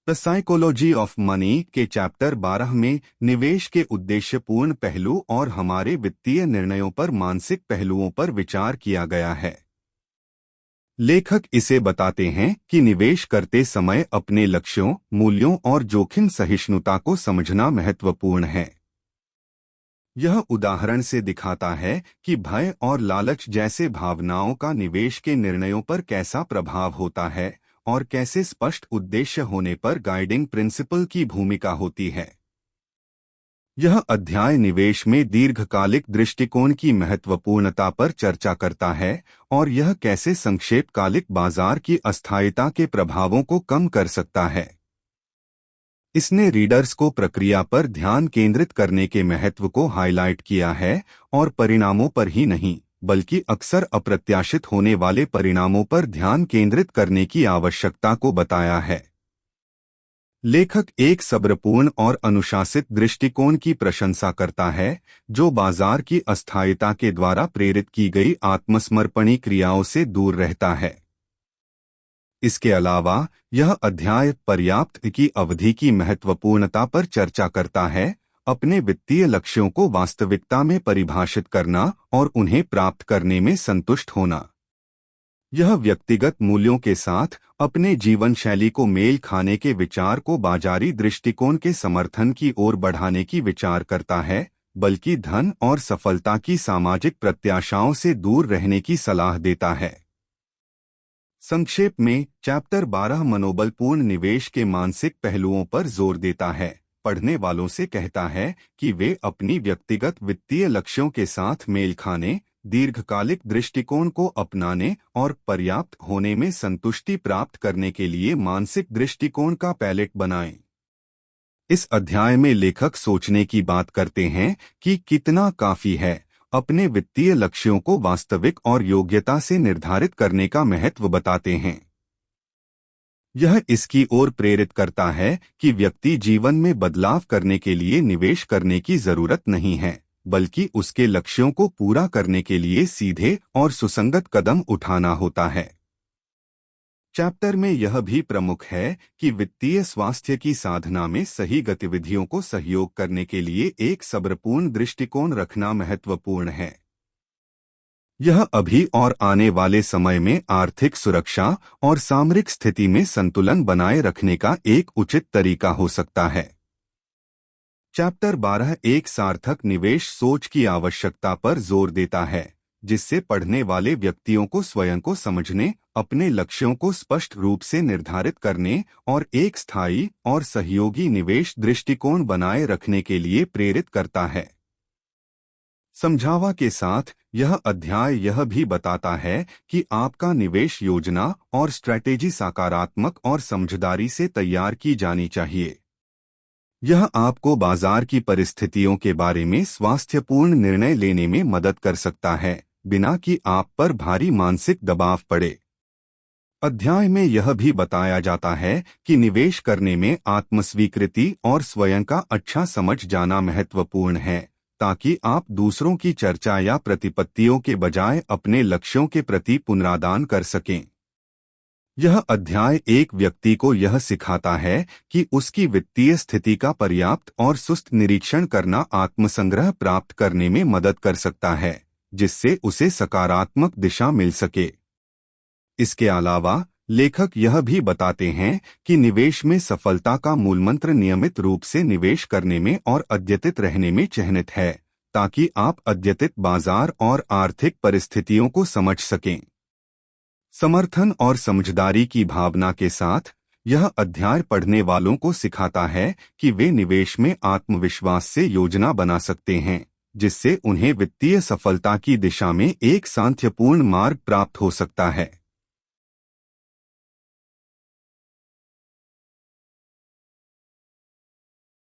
The psychology of money के chapter 12 में निवेश के उद्देश्यपूर्ण पहलू और हमारे वित्तीय निर्णयों पर मानसिक पहलुओं पर विचार किया गया है। लेखक इसे बताते हैं कि निवेश करते समय अपने लक्ष्यों, मूल्यों और जोखिम सहिष्णुता को समझना महत्वपूर्ण है। यह उदाहरण से दिखाता है कि भय और लालच जैसे भावनाओं का निवेश के निर्णयों पर कैसा प्रभाव होता है और कैसे स्पष्ट उद्देश्य होने पर गाइडिंग प्रिंसिपल की भूमिका होती है। यह अध्याय निवेश में दीर्घकालिक दृष्टिकोण की महत्वपूर्णता पर चर्चा करता है और यह कैसे संक्षेपकालिक बाजार की अस्थायीता के प्रभावों को कम कर सकता है। इसने रीडर्स को प्रक्रिया पर ध्यान केंद्रित करने के महत्व को हाईलाइट किया है और परिणामों पर ही नहीं बल्कि अक्सर अप्रत्याशित होने वाले परिणामों पर ध्यान केंद्रित करने की आवश्यकता को बताया है। लेखक एक सब्रपूर्ण और अनुशासित दृष्टिकोण की प्रशंसा करता है जो बाजार की अस्थायीता के द्वारा प्रेरित की गई आत्मसमर्पणी क्रियाओं से दूर रहता है। इसके अलावा यह अध्याय पर्याप्त की अवधि की महत्वपूर्णता पर चर्चा करता है, अपने वित्तीय लक्ष्यों को वास्तविकता में परिभाषित करना और उन्हें प्राप्त करने में संतुष्ट होना। यह व्यक्तिगत मूल्यों के साथ अपने जीवन शैली को मेल खाने के विचार को बाजारी दृष्टिकोण के समर्थन की ओर बढ़ाने की विचार करता है, बल्कि धन और सफलता की सामाजिक प्रत्याशाओं से दूर रहने की सलाह देता है। संक्षेप में चैप्टर 12 मनोबलपूर्ण निवेश के मानसिक पहलुओं पर जोर देता है, पढ़ने वालों से कहता है कि वे अपनी व्यक्तिगत वित्तीय लक्ष्यों के साथ मेल खाने, दीर्घकालिक दृष्टिकोण को अपनाने और पर्याप्त होने में संतुष्टि प्राप्त करने के लिए मानसिक दृष्टिकोण का पैलेट बनाएं। इस अध्याय में लेखक सोचने की बात करते हैं कि कितना काफी है, अपने वित्तीय लक्ष्यों को वास्तविक और योग्यता से निर्धारित करने का महत्व बताते हैं। यह इसकी ओर प्रेरित करता है कि व्यक्ति जीवन में बदलाव करने के लिए निवेश करने की जरूरत नहीं है, बल्कि उसके लक्ष्यों को पूरा करने के लिए सीधे और सुसंगत कदम उठाना होता है। चैप्टर में यह भी प्रमुख है कि वित्तीय स्वास्थ्य की साधना में सही गतिविधियों को सहयोग करने के लिए एक सब्रपूर्ण दृष्टिकोण रखना महत्वपूर्ण है। यह अभी और आने वाले समय में आर्थिक सुरक्षा और सामरिक स्थिति में संतुलन बनाए रखने का एक उचित तरीका हो सकता है। चैप्टर 12 एक सार्थक निवेश सोच की आवश्यकता पर जोर देता है, जिससे पढ़ने वाले व्यक्तियों को स्वयं को समझने, अपने लक्ष्यों को स्पष्ट रूप से निर्धारित करने और एक स्थायी और सहयोगी निवेश दृष्टिकोण बनाए रखने के लिए प्रेरित करता है। समझावा के साथ यह अध्याय यह भी बताता है कि आपका निवेश योजना और स्ट्रैटेजी सकारात्मक और समझदारी से तैयार की जानी चाहिए। यह आपको बाजार की परिस्थितियों के बारे में स्वास्थ्यपूर्ण निर्णय लेने में मदद कर सकता है, बिना कि आप पर भारी मानसिक दबाव पड़े। अध्याय में यह भी बताया जाता है कि निवेश करने में आत्मस्वीकृति और स्वयं का अच्छा समझ जाना महत्वपूर्ण है, ताकि आप दूसरों की चर्चा या प्रतिपत्तियों के बजाय अपने लक्ष्यों के प्रति पुनरादान कर सकें। यह अध्याय एक व्यक्ति को यह सिखाता है कि उसकी वित्तीय स्थिति का पर्याप्त और सुस्त निरीक्षण करना आत्मसंग्रह प्राप्त करने में मदद कर सकता है, जिससे उसे सकारात्मक दिशा मिल सके। इसके अलावा लेखक यह भी बताते हैं कि निवेश में सफलता का मूलमंत्र नियमित रूप से निवेश करने में और अद्यतित रहने में चिह्नित है, ताकि आप अद्यतित बाजार और आर्थिक परिस्थितियों को समझ सकें। समर्थन और समझदारी की भावना के साथ यह अध्याय पढ़ने वालों को सिखाता है कि वे निवेश में आत्मविश्वास से योजना बना सकते हैं, जिससे उन्हें वित्तीय सफलता की दिशा में एक शांतिपूर्ण मार्ग प्राप्त हो सकता है।